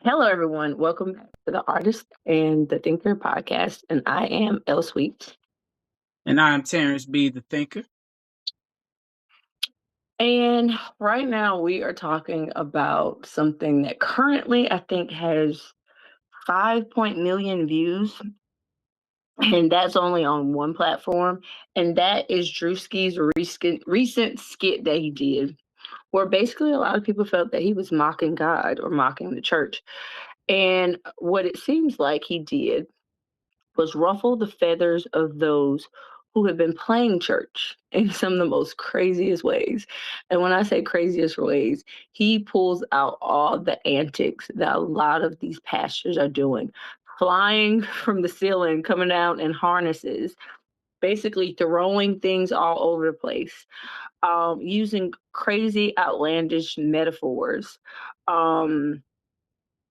Hello, everyone. Welcome back to the Artist and the Thinker podcast. And I am El Sweet. And I'm Terrence B. the Thinker. And right now, we are talking about something that currently I think has 5 million views. And that's only on one platform. And that is Druski's recent skit that he did, where basically a lot of people felt that he was mocking God or mocking the church. And what it seems like he did was ruffle the feathers of those who have been playing church in some of the most craziest ways. And when I say craziest ways, he pulls out all the antics that a lot of these pastors are doing, flying from the ceiling, coming down in harnesses, basically throwing things all over the place, using crazy, outlandish metaphors. Um,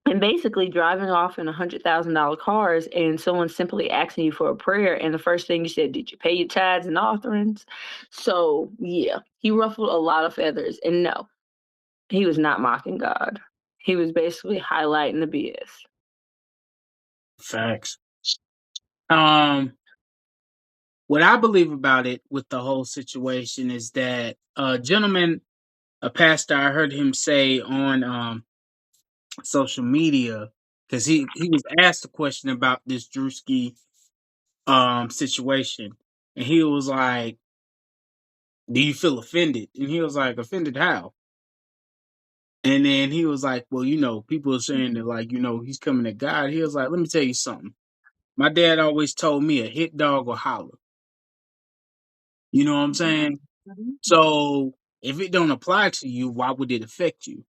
and basically driving off in $100,000 cars and someone simply asking you for a prayer and the first thing you said, did you pay your tithes and offerings? So yeah, he ruffled a lot of feathers, and no, he was not mocking God. He was basically highlighting the BS. Facts. Um, what I believe about it with the whole situation is that a gentleman, a pastor, I heard him say on social media, because he was asked a question about this Druski situation, and he was like, "Do you feel offended?" And he was like, "Offended how?" And then he was like, "Well, people are saying that, like, he's coming at God." He was like, "Let me tell you something. My dad always told me a hit dog will holler." You know what I'm saying? So if it don't apply to you, why would it affect you?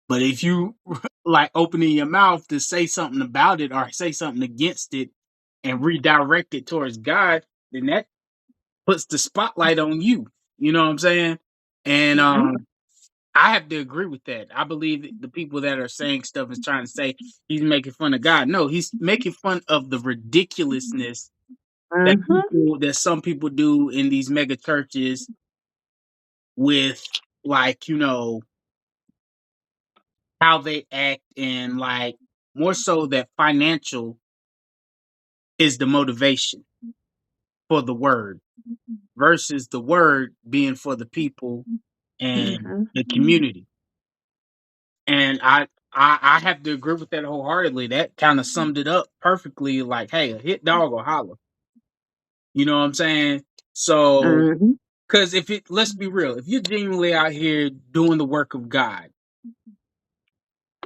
But if you like opening your mouth to say something about it or say something against it and redirect it towards God, then that puts the spotlight on you. You know what I'm saying? And Mhm. I have to agree with that. I believe that the people that are saying stuff is trying to say he's making fun of God. No, he's making fun of the ridiculousness Mhm. that some people do in these mega churches with, like, how they act, and like more so that financial is the motivation for the word versus the word being for the people and Mhm. the community. And I have to agree with that wholeheartedly. That kind of summed it up perfectly. Like, hey, a hit dog or holler. You know what I'm saying? So, Mhm. because let's be real, if you're genuinely out here doing the work of God,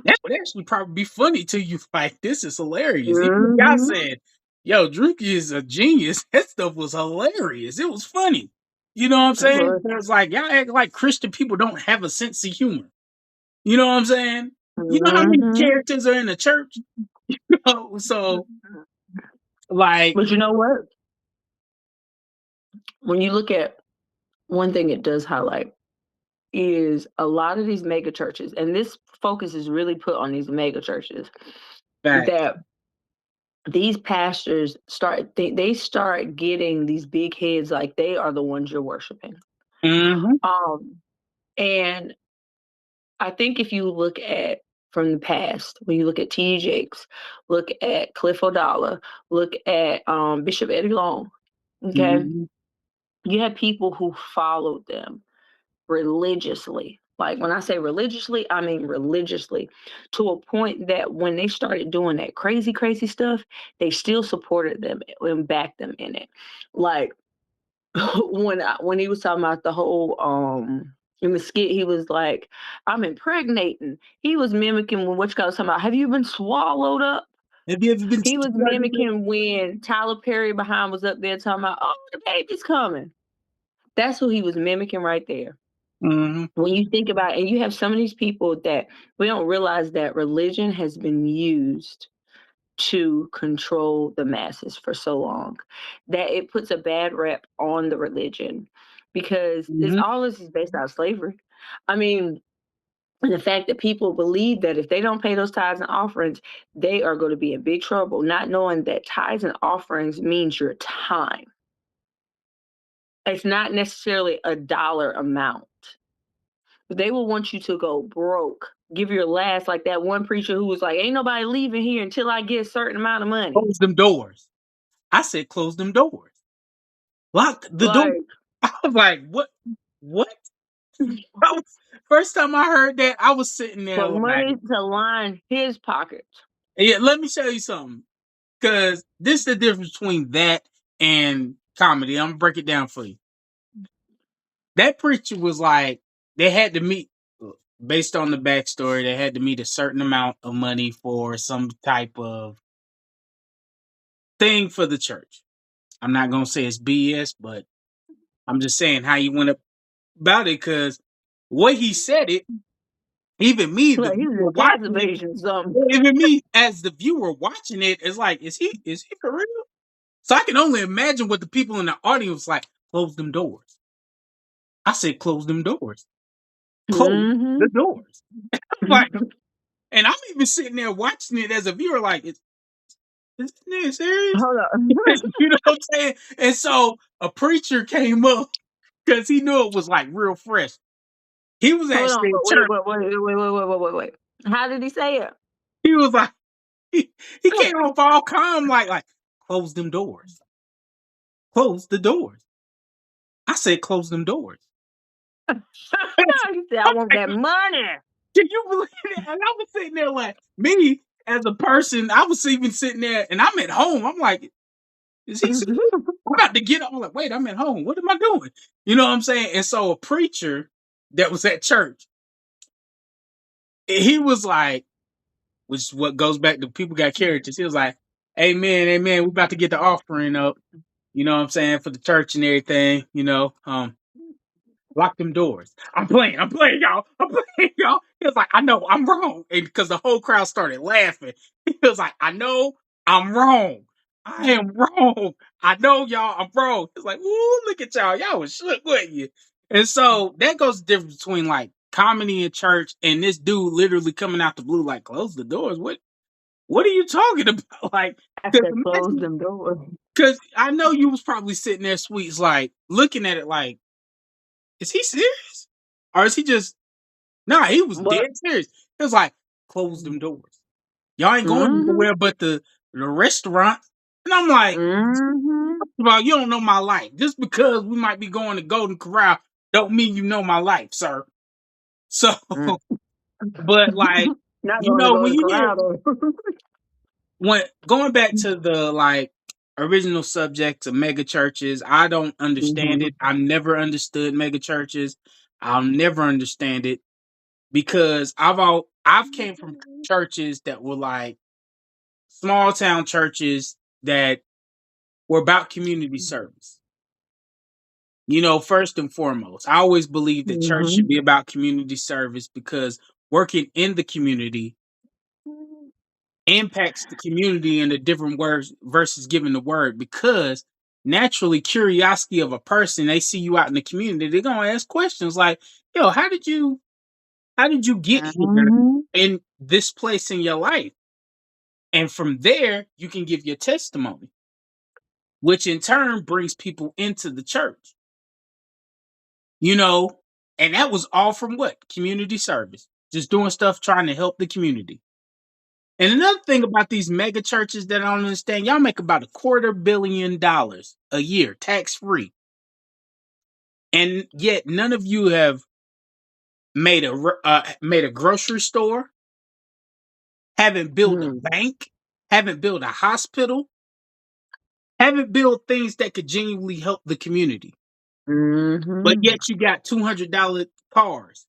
that would actually probably be funny to you. Like, this is hilarious. Even the guy Mhm. said, "Yo, Druki is a genius." That stuff was hilarious. It was funny. You know what I'm It saying? was. It's like y'all act like Christian people don't have a sense of humor. You know what I'm saying? You know how many Mhm. characters are in the church? So, like, But you know what? When you look at one thing it does highlight is a lot of these mega churches, and this focus is really put on these mega churches, facts. that these pastors they start getting these big heads like they are the ones you're worshiping. Hmm. Um, and I think if you look at from the past, when you look at T.D. Jakes, look at Cliff O'Donnell, look at Bishop Eddie Long, okay, Hmm. you had people who followed them religiously. Like when I say religiously, I mean religiously, to a point that when they started doing that crazy, crazy stuff, they still supported them and backed them in it. Like when he was talking about the whole in the skit, he was like, "I'm impregnating." He was mimicking when Witch was talking about, "Have you been swallowed up?" Have you ever been He was stuck? mimicking when Tyler Perry behind was up there talking about, "Oh, the baby's coming." That's who he was mimicking right there. Hmm. When you think about it, and you have some of these people that we don't realize that religion has been used to control the masses for so long that it puts a bad rep on the religion because it's Hmm. all this is based on slavery. I mean, the fact that people believe that if they don't pay those tithes and offerings, they are going to be in big trouble, not knowing that tithes and offerings means your time. It's not necessarily a dollar amount. They will want you to go broke. Give your last, like that one preacher who was like, "Ain't nobody leaving here until I get a certain amount of money." Close them doors. I said, close them doors. Lock the door. Like, I was like, what? What? I was, first time I heard that, I was sitting there for like, money to line his pockets. yeah, let me show you something. Because this is the difference between that and comedy. I'm gonna break it down for you. That preacher was like, they had to meet, based on the backstory, they had to meet a certain amount of money for some type of thing for the church. I'm not gonna say it's BS, but I'm just saying how he went about it because way he said it, even me, the Like he's viewer in tax watching it, evasion, something. even me as the viewer watching it, is like, is he for real? So I can only imagine what the people in the audience like. Close them doors. I said, close them doors. Close the Mm-hmm. doors. Like, and I'm even sitting there watching it as a viewer, like, is this nigga serious? Hold on. You know what I'm saying? And so a preacher came up because he knew it was like real fresh. He was Hold on, actually in but church. wait. How did he say it? He was like, he came off all calm, like, close them doors. Close the doors. I said, close them doors. He said, "I want that money." Can you believe that? And I was sitting there like, me as a person, I was even sitting there and I'm at home. I'm like, is he serious? I'm about to get up. I'm like, wait, I'm at home. What am I doing? You know what I'm saying? And so a preacher that was at church, he was like, which is what goes back to people got characters. He was like, amen, amen. We're about to get the offering up. You know what I'm saying? For the church and everything, lock them doors. I'm playing, y'all. I'm playing, y'all. He was like, I know I'm wrong. And because the whole crowd started laughing, he was like, I know I'm wrong. I am wrong. I know y'all, I'm wrong. It's like, ooh, look at y'all. Y'all was shook, wasn't you? And so that goes the difference between like comedy and church and this dude literally coming out the blue, like, close the doors. What are you talking about? Like, I because said, "Close them doors." I know you was probably sitting there, sweets, like looking at it like, is he serious? Or is he just nah, he was What? dead serious. He was like, close them doors. Y'all ain't going Mm-hmm. nowhere but the restaurant. And I'm like, Mm-hmm. well, you don't know my life. Just because we might be going to Golden Corral don't mean you know my life, sir. So, Mm. but like, Not going to go when to you hear corral. when going back to the like original subject of mega churches, I don't understand Mm-hmm. it. I've never understood mega churches. I'll never understand it because I've came from churches that were like small town churches that were about community service. First and foremost, I always believe that church should be about community service because working in the community impacts the community in a different words versus giving the word because naturally curiosity of a person, they see you out in the community, they're gonna ask questions like, yo, how did you get here Mm-hmm. in this place in your life? And from there, you can give your testimony, which in turn brings people into the church, you know, and that was all from what? Community service, just doing stuff trying to help the community. And another thing about these mega churches that I don't understand, y'all make about $250 million a year, tax free. And yet none of you have made a grocery store, haven't built a bank, haven't built a hospital, haven't built things that could genuinely help the community. But Mm-hmm. yet you got $200 cars.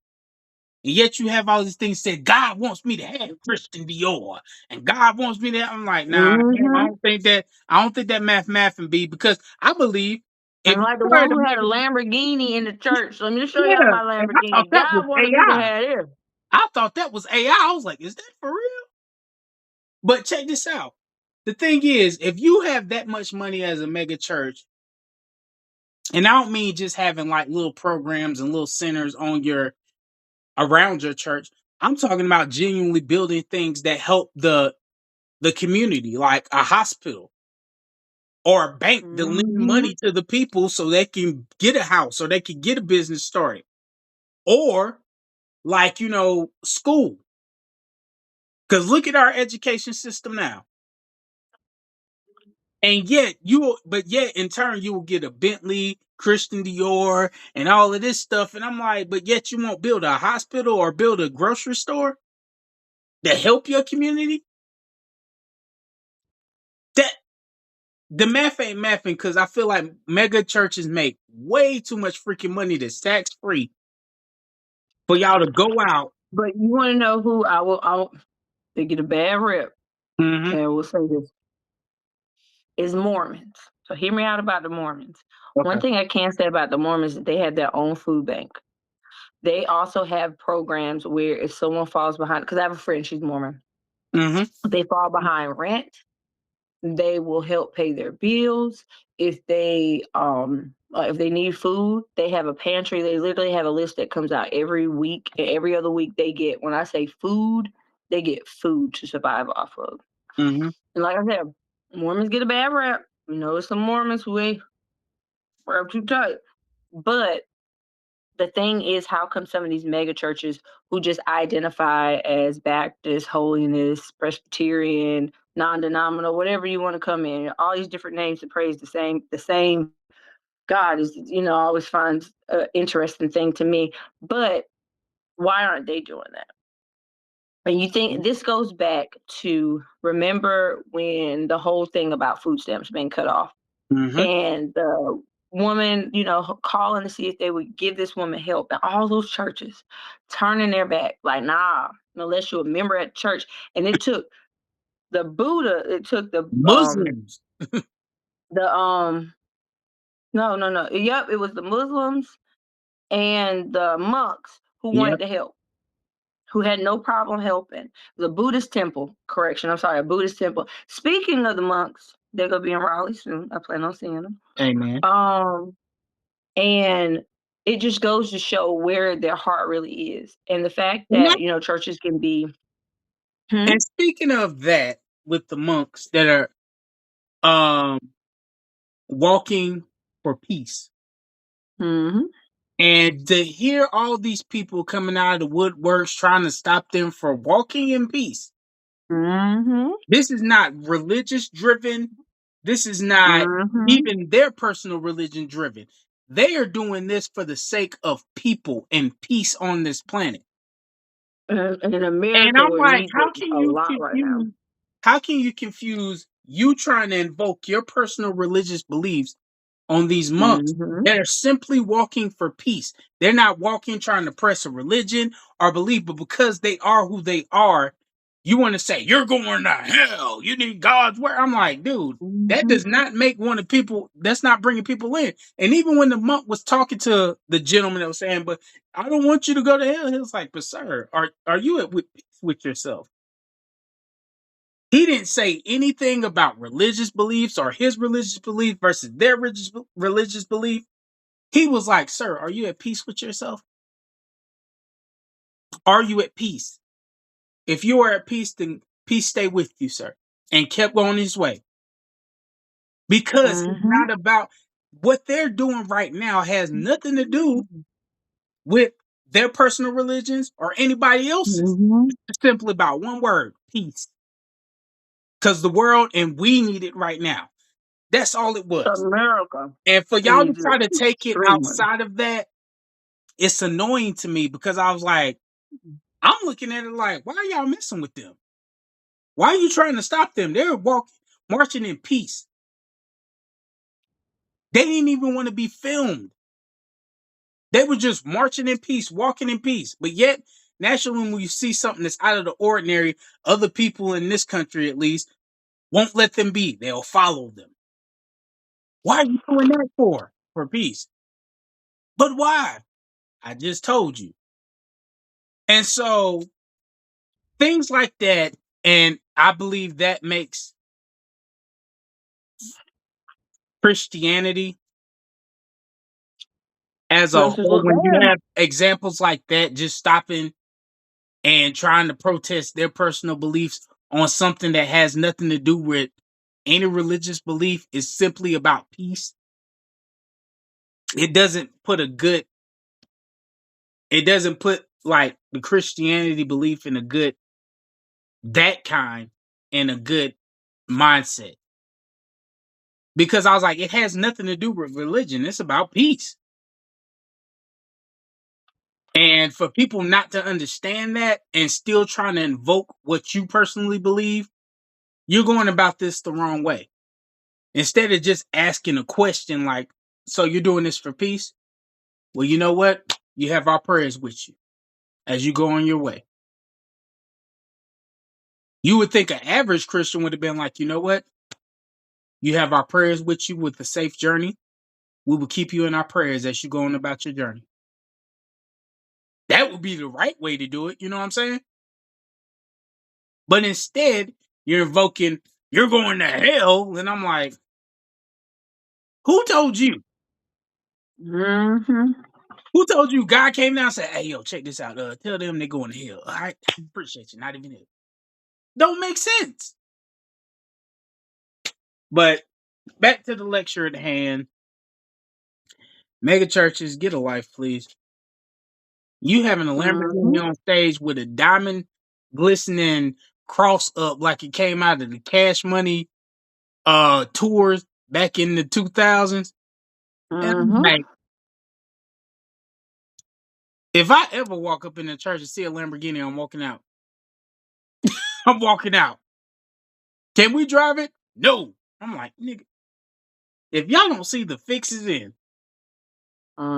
And yet you have all these things said, God wants me to have Christian Dior. And God wants me to I'm like, nah, Mm-hmm. I don't think that math and be because I believe if And you like the were one to who had make a Lamborghini in the church. Let me show y'all yeah, my and I thought Lamborghini. that was God wanted me to AI. have this. I thought that was AI. I was like, is that for real? But check this out. The thing is, if you have that much money as a mega church, and I don't mean just having like little programs and little centers on your around your church. I'm talking about genuinely building things that help the community, like a hospital or a bank that lend Mm-hmm. money to the people so they can get a house or they can get a business started. Or like, school. Because look at our education system now. And yet in turn, you will get a Bentley, Christian Dior, and all of this stuff. And I'm like, but yet you won't build a hospital or build a grocery store to help your community? That the math ain't mathing, because I feel like mega churches make way too much freaking money that's tax free for y'all to go out. But you want to know who they get a bad rep, Mm-hmm. and I will say this is Mormons. So hear me out about the Mormons. One Okay. thing I can say about the Mormons is they have their own food bank. They also have programs where if someone falls behind, because I have a friend, she's Mormon, Mm-hmm. they fall behind rent, they will help pay their bills. If they need food, they have a pantry. They literally have a list that comes out every week. And every other week they get, when I say food, they get food to survive off of. Mm-hmm. And like I said, Mormons get a bad rap. You know, some Mormons who ain't rap too tight. But the thing is, how come some of these mega churches who just identify as Baptist, Holiness, Presbyterian, non-denominational, whatever you want to come in, all these different names to praise the same God is, I always find an interesting thing to me. But why aren't they doing that? And you think this goes back to, remember when the whole thing about food stamps being cut off, Mm-hmm. and the woman, calling to see if they would give this woman help, and all those churches turning their back, like, nah, unless you're a member at church. And it took it took Muslims. the no, no, no, yep, it was the Muslims and the monks who wanted Yep. to help, who had no problem helping. The Buddhist temple, correction, I'm sorry, a Buddhist temple. Speaking of the monks, they're gonna be in Raleigh soon. I plan on seeing them. Amen. Um, and it just goes to show where their heart really is, and the fact And that churches can be. Hmm? speaking of that, with the monks that are um walking for peace. Hmm. And to hear all these people coming out of the woodworks trying to stop them for walking in peace. Hmm. This is not religious driven. This is not Hmm. even their personal religion driven. They are doing this for the sake of people and peace on this planet. In And America, I'm we're like, needed a lot right now. how can you confuse you trying to invoke your personal religious beliefs on these monks Hmm. that are simply walking for peace? They're not walking trying to press a religion or belief, but because they are who they are, you want to say, you're going to hell. You need God's word. I'm like, dude, that Hmm. does not make one of people, that's not bringing people in. And even when the monk was talking to the gentleman that was saying, but I don't want you to go to hell, he was like, but sir, are you at with peace with yourself? He didn't say anything about religious beliefs or his religious belief versus their religious belief. He was like, sir, are you at peace with yourself? Are you at peace? If you are at peace, then peace stay with you, sir. And kept going his way. Because it's Hmm. not about what they're doing right now, has nothing to do with their personal religions or anybody else's. Hmm. It's simply about one word, peace. Because the world and we need it right now. That's all it was. America And for y'all to needs try it to take it extremely. outside of that, it's annoying to me, because I was like, I'm looking at it like, why are y'all messing with them? Why are you trying to stop them? They're marching in peace. They didn't even want to be filmed. They were just marching in peace, walking in peace. But yet, naturally, when you see something that's out of the ordinary, other people in this country, at least, won't let them be. They'll follow them. Why are you doing that for? For peace. But why? I just told you. And so things like that, and I believe that makes Christianity as a Makes us whole, look when you bad. have examples like that, just stopping and trying to protest their personal beliefs on something that has nothing to do with any religious belief, is simply about peace. It doesn't put like the Christianity belief in a good that kind and a good mindset. Because I was like, it has nothing to do with religion. It's about peace. And for people not to understand that and still trying to invoke what you personally believe, you're going about this the wrong way. Instead of just asking a question like, so you're doing this for peace? Well, you know what? You have our prayers with you as you go on your way. You would think an average Christian would have been like, you know what? You have our prayers with you with a safe journey. We will keep you in our prayers as you go on about your journey. That would be the right way to do it. You know what I'm saying? But instead, you're invoking, you're going to hell. And I'm like, who told you? Mm-hmm. Who told you God came down and said, hey, yo, check this out. Tell them they're going to hell. All right. Appreciate you. Not even it. Don't make sense. But back to the lecture at hand. Mega churches, get a life, please. You having a Mm-hmm. Lamborghini on stage with a diamond glistening cross up like it came out of the Cash Money tours back in the 2000s. And I'm Mm-hmm. like, if I ever walk up in the church and see a Lamborghini, I'm walking out. I'm walking out. Can we drive it? No. I'm like, nigga, if y'all don't see the fixes in,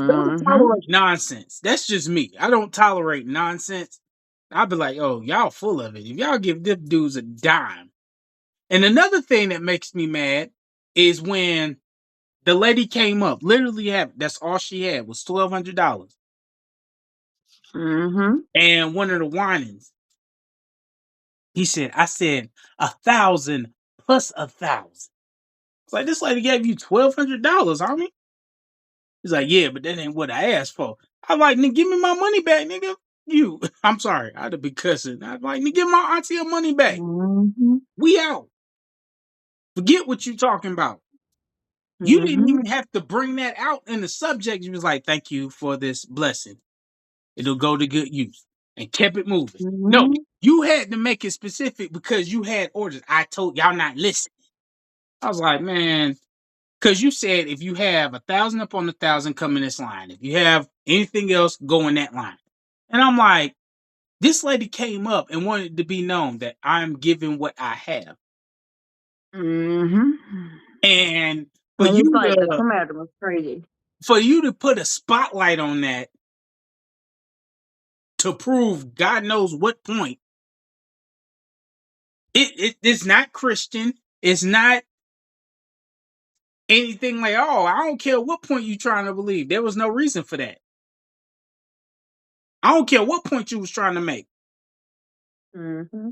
don't Mm-hmm. tolerate nonsense. That's just me. I don't tolerate nonsense. I'll be like, oh, y'all full of it. If y'all give them dudes a dime. And another thing that makes me mad is when the lady came up, literally that's all she had was $1,200. Mm-hmm. And one of the whinings, he said, I said 1,000 plus 1,000. It's like, this lady gave you $1,200, homie. He's like, yeah, but that ain't what I asked for. I'm like, nigga, give me my money back, nigga. You, I'm sorry, I'd have been cussing. I'm like, nigga, give my auntie her money back. Mm-hmm. We out. Forget what you talking about. You didn't Mm-hmm. even have to bring that out in the subject. You was like, thank you for this blessing. It'll go to good use. And kept it moving. No, Mm-hmm. you had to make it specific because you had orders. I told y'all not listening. I was like, man, because you said if you have 1,000 upon 1,000, come in this line. If you have anything else, go in that line. And I'm like, this lady came up and wanted to be known that I'm giving what I have. Mm-hmm. And for And it's you like the to command was crazy. put a spotlight on that to prove God knows what point, it's not Christian. It's not anything like, oh, I don't care what point you trying to believe. There was no reason for that. I don't care what point you was trying to make. Mm-hmm.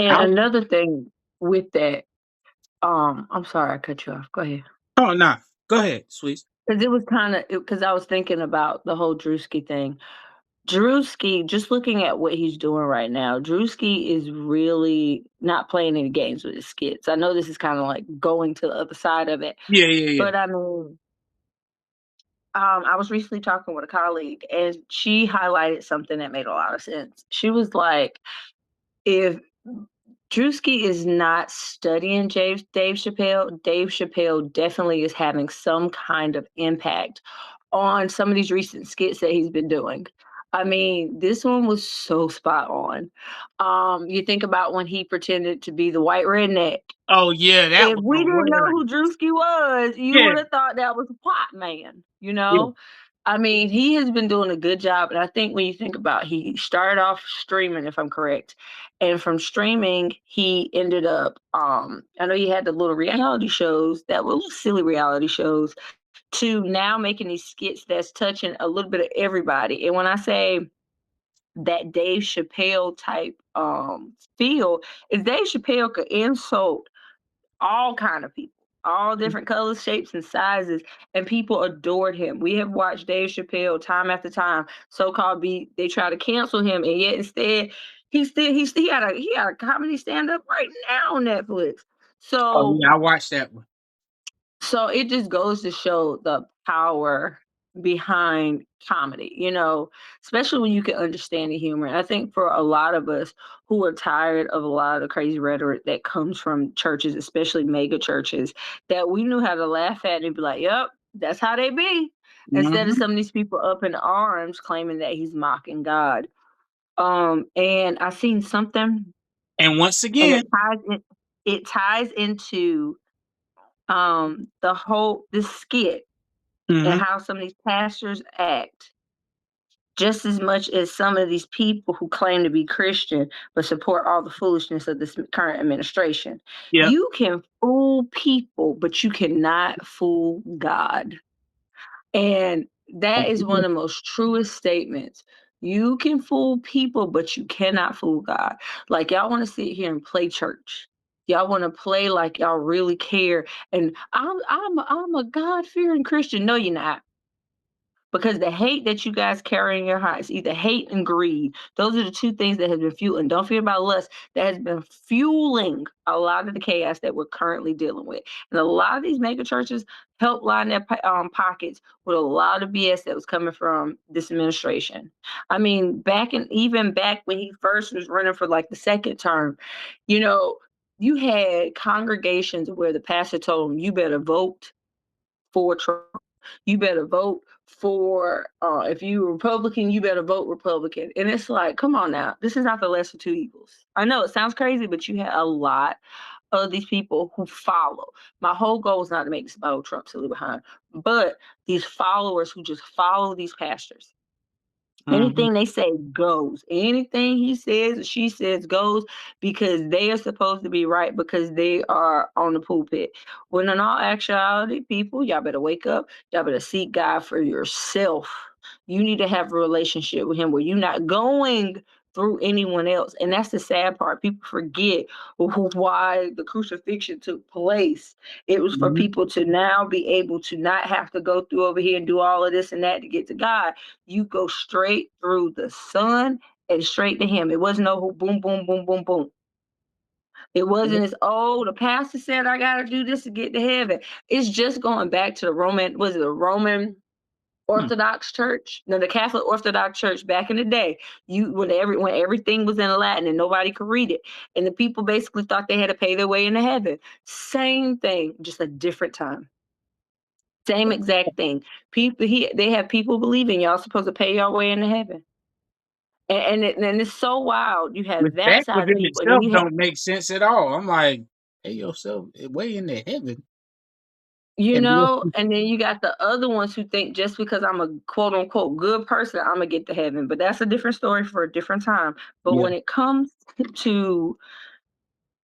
I, And another thing with that, I'm sorry I cut you off. Go ahead. oh, nah. Go ahead, sweet. Because it was kind of because I was thinking about the whole Druski thing. Druski, just looking at what he's doing right now, Druski is really not playing any games with his skits. I know this is kind of like going to the other side of it, Yeah, yeah, yeah. but I mean, I was recently talking with a colleague, and she highlighted something that made a lot of sense. She was like, if Drewski is not studying Dave Chappelle, Dave Chappelle definitely is having some kind of impact on some of these recent skits that he's been doing. I mean, this one was so spot on. You think about when he pretended to be the white redneck. Oh, yeah, that If was we didn't know hilarious. who Drewski was, you Yeah, would have thought that was a plot man, you yeah. know? I mean, he has been doing a good job. And I think when you think about he started off streaming, if I'm correct. And from streaming, he ended up I know he had the little reality shows that were little silly reality shows to now making these skits that's touching a little bit of everybody. And when I say that Dave Chappelle type feel, is Dave Chappelle could insult all kind of people, all different colors, shapes, and sizes, and people adored him. We have watched Dave Chappelle time after time. So-called be they try to cancel him, and yet instead he had a comedy stand up right now on Netflix. Oh, So yeah, I watched that one. so it just goes to show the power. behind comedy, especially when you can understand the humor. And I think for a lot of us who are tired of a lot of the crazy rhetoric that comes from churches, especially mega churches, that we knew how to laugh at and be like, yep, that's how they be. Instead of Mhm. some of these people up in arms claiming that he's mocking God. And I seen something, And once and again, it ties into the whole this skit and mhm, how some of these pastors act just as much as some of these people who claim to be Christian but support all the foolishness of this current administration. yeah, You can fool people, but you cannot fool God. And that is one of the most truest statements. You can fool people, but you cannot fool God. Like, y'all want to sit here and play church. Y'all want to play like y'all really care. And I'm a God fearing Christian. No, you're not, because the hate that you guys carry in your hearts, either hate and greed, those are the two things that have been fueling. Don't forget about lust, that has been fueling a lot of the chaos that we're currently dealing with. And a lot of these mega churches help line their pockets with a lot of BS that was coming from this administration. I mean, even back when he first was running for like the second term, you know, you had congregations where the pastor told them, "You better vote for Trump. You better vote for if you Republican, you better vote Republican." And it's like, come on now, this is not the lesser two evils. I know it sounds crazy, but you have a lot of these people who follow. My whole goal is not to make this about Trump silly behind, but these followers who just follow these pastors. mhm, Anything they say goes. Anything he says or she says goes, because they are supposed to be right because they are on the pulpit. When in all actuality, people, y'all better wake up. Y'all better seek God for yourself. You need to have a relationship with him where you're not going through anyone else. And that's the sad part. People forget why the crucifixion took place. It was for mhm. people to now be able to not have to go through over here and do all of this and that to get to God. You go straight through the sun and straight to him. It wasn't no boom, boom, boom, boom, boom. It wasn't as, oh, the pastor said I gotta do this to get to heaven. It's just going back to the Roman, was it the Roman Hmm. Orthodox Church? No, the Catholic Orthodox Church back in the day. When everything was in Latin and nobody could read it, and the people basically thought they had to pay their way into heaven. Same thing, just a different time. Same exact thing. They have people believing y'all supposed to pay your way into heaven. And it's so wild. You have Which that that side of within people, and then itself you have, don't make sense at all. I'm like, hey yourself way into heaven. And and then you got the other ones who think just because I'm a quote unquote good person, I'm gonna get to heaven. But that's a different story for a different time. But yeah. when it comes to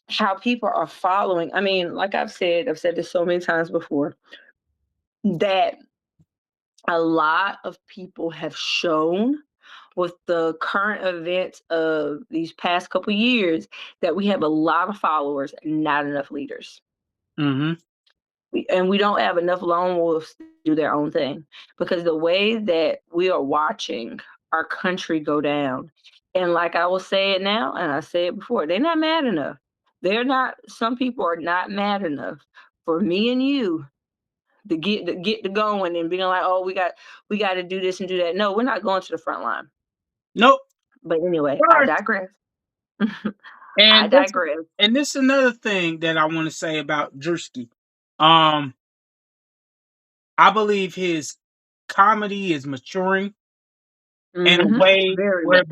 how people are following, I mean, like I've said this so many times before, that a lot of people have shown with the current events of these past couple years that we have a lot of followers and not enough leaders. Mhm. And we don't have enough lone wolves to do their own thing, because the way that we are watching our country go down, and like I will say it now and I say it before, they're not mad enough. They're not, some people are not mad enough for me and you to going and being like, oh, we got to do this and do that. No, we're not going to the front line. Nope. But anyway, I First, digress. I and this digress. and this is another thing that I want to say about Druski. Um, I believe his comedy is maturing in a way Very where much. it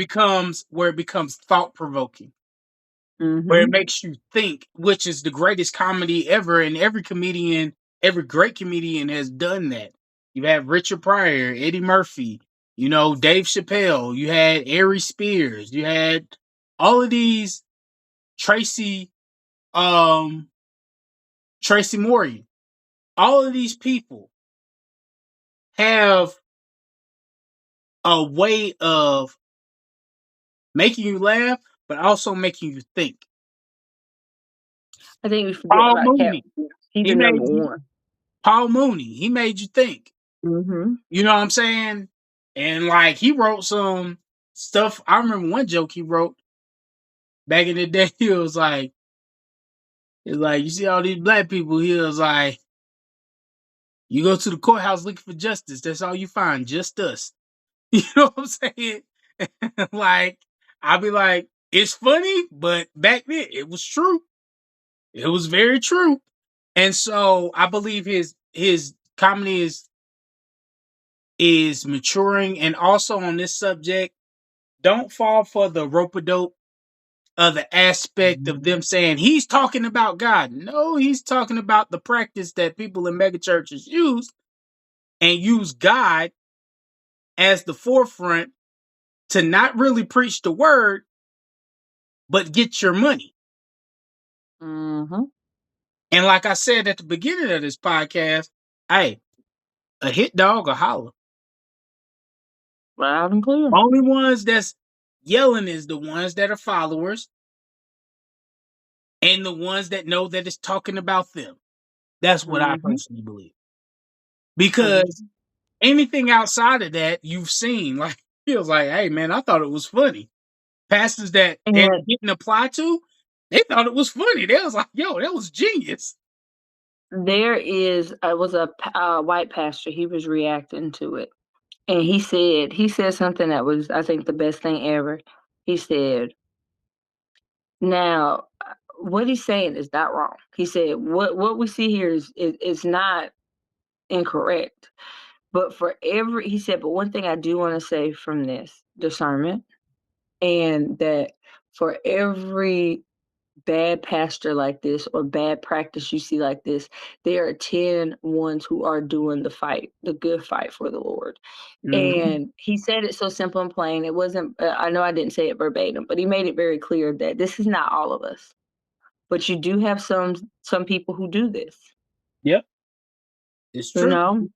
becomes thought provoking, where it Hmm. makes you think, which is the greatest comedy ever. And every great comedian has done that. You have Richard Pryor, Eddie Murphy, Dave Chappelle, you had Ari Spears, you had all of these Tracy, um, Tracy Morgan. All of these people have a way of making you laugh, but also making you think. I think we forget Paul about Cat. Mooney, He's he the number made you. one. Paul Mooney, he made you think. Hmm. You know what I'm saying? And like he wrote some stuff. I remember one joke he wrote back in the day. He was like, you see all these black people. He was like, You go to the courthouse looking for justice. That's all you find, just us. You know what I'm saying? Like, I'll be like, it's funny, but back then it was true. It was very true. And so I believe his comedy is maturing. And also on this subject, don't fall for the rope-a-dope of the aspect of them saying he's talking about God. No, he's talking about the practice that people in megachurches use and use God as the forefront to not really preach the word, but get your money. Mm-hmm. And like I said at the beginning of this podcast, hey, a hit dog or holler. Loud and clear. Only ones that's yelling is the ones that are followers and the ones that know that it's talking about them. That's what I Mm-hmm. personally believe. Because Mm-hmm. anything outside of that you've seen, like, feels like, hey man, I thought it was funny. Pastors that it And didn't apply to, they thought it was funny. They was like, yo, that was genius. was a white pastor. He was reacting to it, and he said something that was, I think, the best thing ever. He said, "Now, what he's saying is not wrong." He said, "What we see here is not incorrect, but for every," he said, "but one thing I do want to say from this discernment, and that for every bad pastor like this or bad practice you see like this, there are 10 ones who are doing the fight, the good fight for the Lord." Mhm. And he said it so simple and plain. It wasn't, I know I didn't say it verbatim, but he made it very clear that this is not all of us. But you do have some people who do this, Yep, it's you true. know?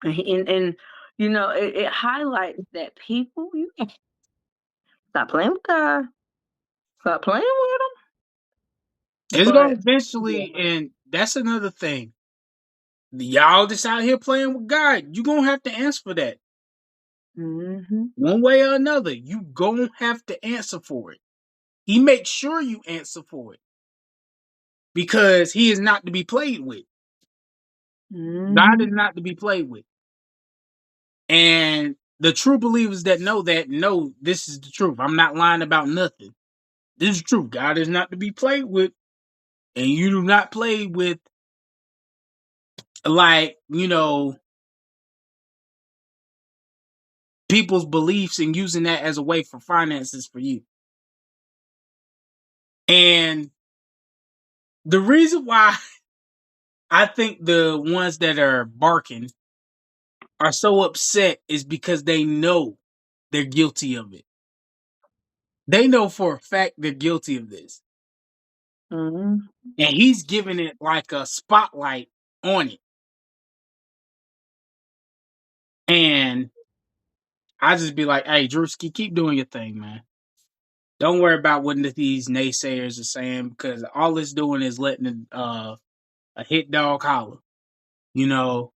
And it highlights that people, you stop playing with God, stop playing with them. It's gonna But yeah. eventually, and that's another thing. Y'all just out here playing with God. You gonna have to answer for that. Mhm. One way or another. You gonna have to answer for it. He makes sure you answer for it. Because he is not to be played with. God is Mhm. not to be played with. And the true believers that know this is the truth. I'm not lying about nothing. This is true. God is not to be played with. And you do not play with, like, people's beliefs and using that as a way for finances for you. And the reason why I think the ones that are barking are so upset is because they know they're guilty of it. They know for a fact they're guilty of this. Mhm. And he's giving it like a spotlight on it. And I just be like, hey, Druski, keep doing your thing, man. Don't worry about what these naysayers are saying because all it's doing is letting a hit dog holler, you know.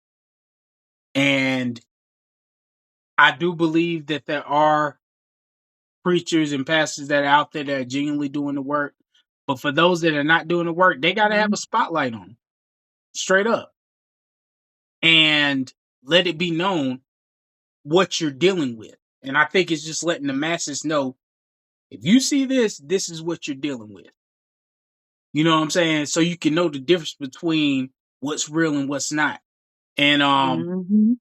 And I do believe that there are preachers and pastors that are out there that are genuinely doing the work. But for those that are not doing the work, they got to have Mhm. a spotlight on them, straight up, and let it be known what you're dealing with. And I think it's just letting the masses know if you see this, this is what you're dealing with. You know what I'm saying? So you can know the difference between what's real and what's not. And Mhm.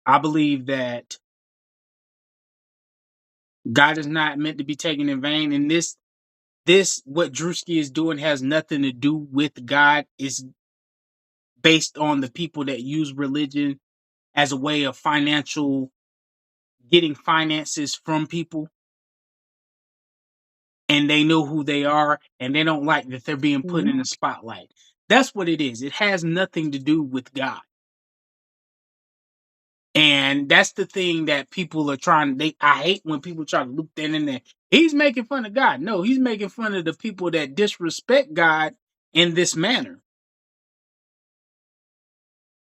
I believe that God is not meant to be taken in vain. And this what Druski is doing has nothing to do with God. It's based on the people that use religion as a way of getting finances from people, and they know who they are and they don't like that they're being put Mhm. in the spotlight. That's what it is. It has nothing to do with God. And that's the thing that people are trying. I hate when people try to loop that in there. He's making fun of God. No, he's making fun of the people that disrespect God in this manner.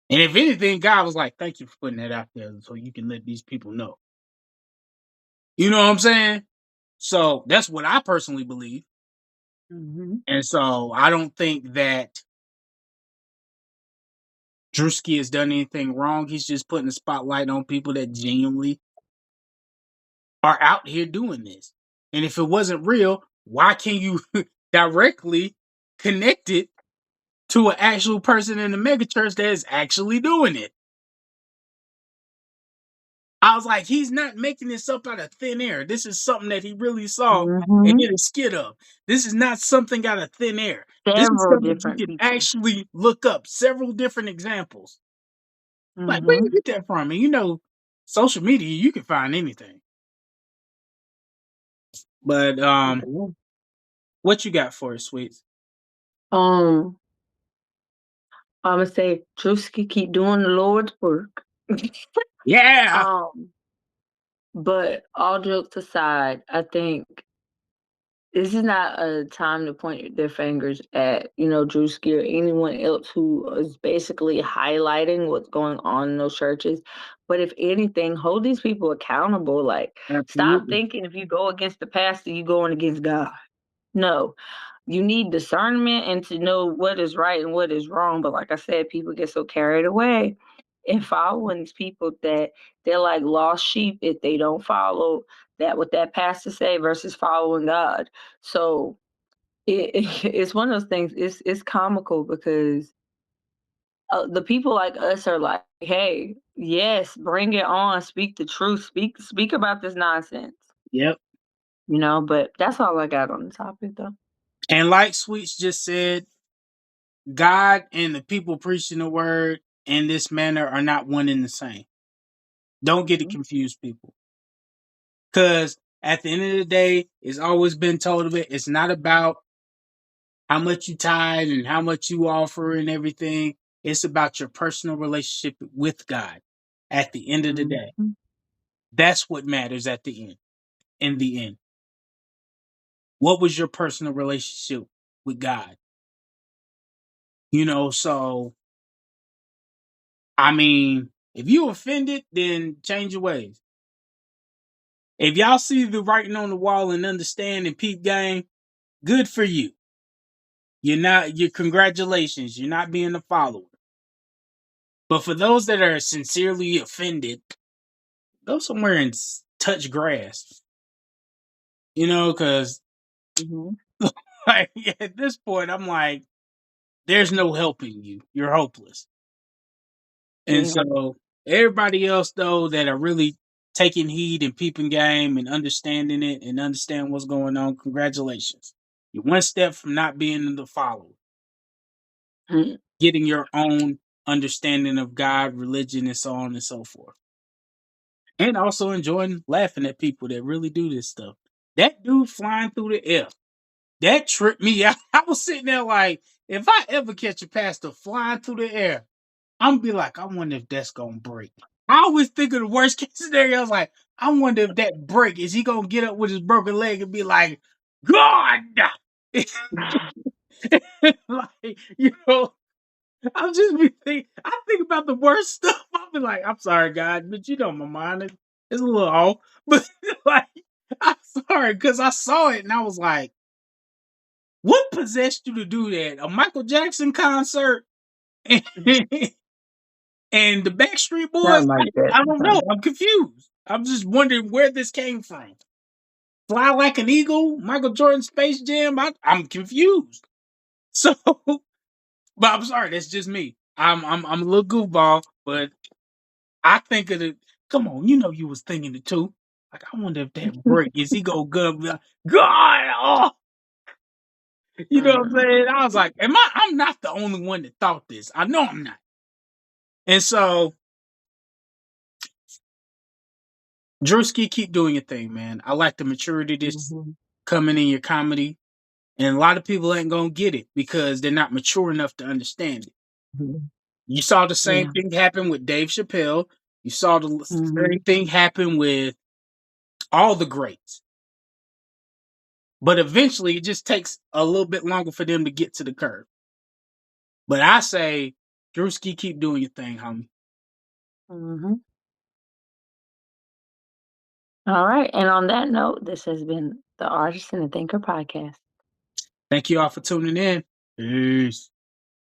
And if anything, God was like, thank you for putting that out there so you can let these people know. You know what I'm saying? So that's what I personally believe. Mhm. And so I don't think that Druski has done anything wrong. He's just putting the spotlight on people that genuinely are out here doing this. And if it wasn't real, why can't you directly connect it to an actual person in the megachurch that is actually doing it? I was like, he's not making this up out of thin air. This is something that he really saw and Mhm. did a skit of. This is not something out of thin air. This is Several something that you different can people. actually look up several different examples. Like, where you Mhm. get that from? And you know, social media, you can find anything. But Yeah. what you got for us, sweets? Um, Imma say, Druski keep doing the Lord's work. Yeah. Um, but all jokes aside, I think this is not a time to point their fingers at, Druski or anyone else who is basically highlighting what's going on in those churches. But if anything, hold these people accountable. Like, stop Absolutely. thinking if you go against the pastor, you going against God. No, you need discernment and to know what is right and what is wrong. But like I said, people get so carried away and following these people that they're like lost sheep if they don't follow that what that pastor say versus following God. So it's one of those things. It's comical because the people like us are like, hey, yes, bring it on, speak the truth, speak about this nonsense, Yep. But that's all I got on the topic, though. And like Sweets just said, God and the people preaching the word in this manner are not one and the same. Don't get it Mhm. confused, people. Because at the end of the day, it's always been told of it. It's not about how much you tithe and how much you offer and everything. It's about your personal relationship with God at the end of the day. Mhm. That's what matters at the end. In the end, what was your personal relationship with God? So I mean, if you offended, then change your ways. If y'all see the writing on the wall and understand and peep game, good for you. You're congratulations. You're not being a follower. But for those that are sincerely offended, go somewhere and touch grass. Because Mhm. like at this point, I'm like, there's no helping you. You're hopeless. And Yeah. so everybody else though that are really taking heed and peeping game and understanding it and understand what's going on, congratulations. You're one step from not being the follower, Mhm. getting your own understanding of God, religion, and so on and so forth. And also enjoying laughing at people that really do this stuff. That dude flying through the air, that tripped me out. I was sitting there like, if I ever catch a pastor flying through the air, I'm gonna be like, I wonder if that's gonna break. I always think of the worst case scenario. I was like, I wonder if that break, is he gonna get up with his broken leg and be like, God? Like, I'll just be I think about the worst stuff. I'll be like, I'm sorry, God, but my mind is a little off. But like, I'm sorry, because I saw it and I was like, what possessed you to do that? A Michael Jackson concert? And the Backstreet Boys, Something like that. I don't know. I'm confused. I'm just wondering where this came from. Fly Like an Eagle, Michael Jordan Space Jam. I'm confused. So, but I'm sorry, that's just me. I'm a little goofball, but I think of it. Come on, you was thinking it too. Like, I wonder if that break is he go good? Be like, God, oh, you know what I'm Mm. saying? I was like, I'm not the only one that thought this. I know I'm not. And so Druski, keep doing your thing, man. I like the maturity that's Mhm. coming in your comedy. And a lot of people ain't gonna get it because they're not mature enough to understand it. Mhm. You saw the same Yeah. thing happen with Dave Chappelle. You saw the same Mhm. thing happen with all the greats. But eventually it just takes a little bit longer for them to get to the curve. But I say, Druski, keep doing your thing, homie. Mhm. All right. And on that note, this has been the Artist and the Thinker podcast. Thank you all for tuning in. Peace.